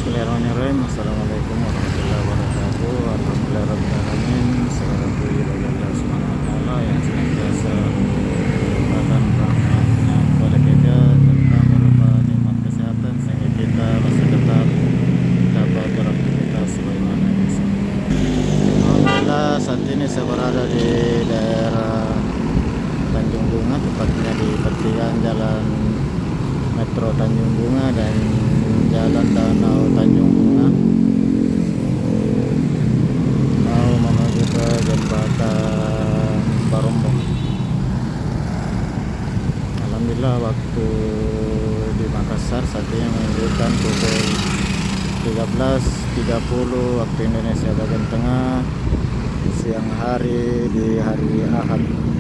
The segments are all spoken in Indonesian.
Bismillahirrahmanirrahim. Assalamualaikum warahmatullahi wabarakatuh. Alhamdulillahirrahmanirrahim. Segala puji bagi Allah Subhanahu wa Ta'ala yang senantiasa melimpahkan rahmatnya kepada kita, terutama berupa nikmat kesehatan sehingga kita masih tetap dapat beraktivitas sebagaimana biasa. Alhamdulillah, saat ini saya berada di daerah Tanjung Bunga, tepatnya di pertigaan Jalan Metro Tanjung Bunga dan Jalan Danau Tanjung Bunga, mau menuju ke jembatan Barombong. Alhamdulillah, waktu di Makassar saat ini menunjukkan pukul 13.30 waktu Indonesia bagian tengah, siang hari di hari Ahad.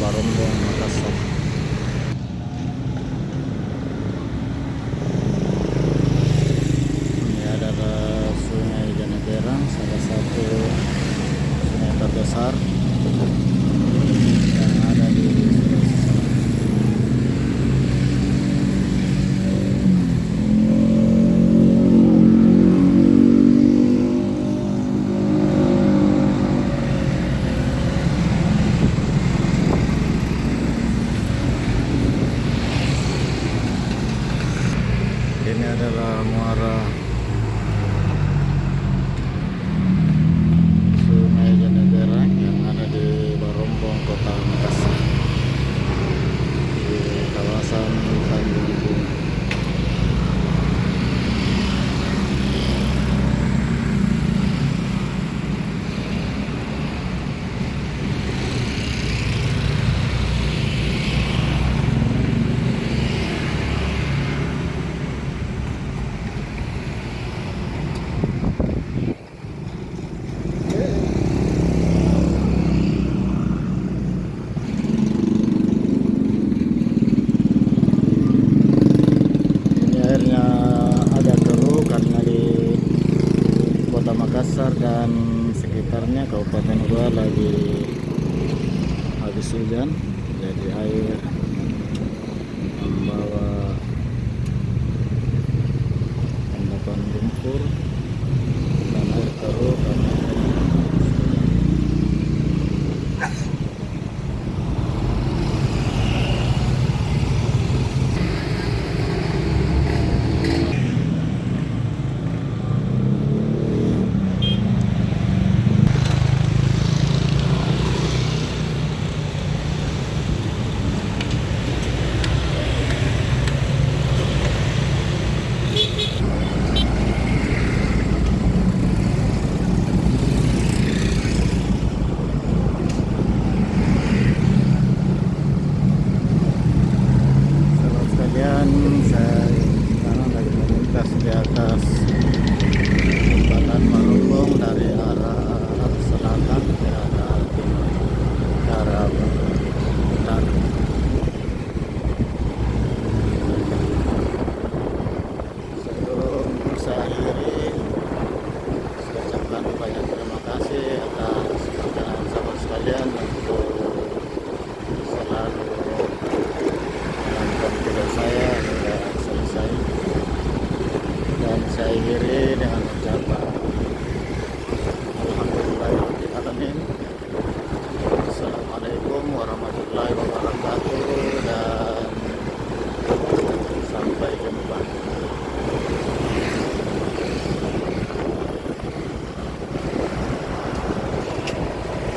Barombong, Makassar. Ini adalah Sungai Janeberang, salah satu sungai terbesar yang ada di Sulawesi Selatan. Ini adalah muara Sungai Janeberang yang ada di Barombong, Kota Makassar, di kawasan Tanjung Bunga. Airnya agak keruh karena di Kota Makassar dan sekitarnya Kabupaten Goa lagi habis hujan, jadi air membawa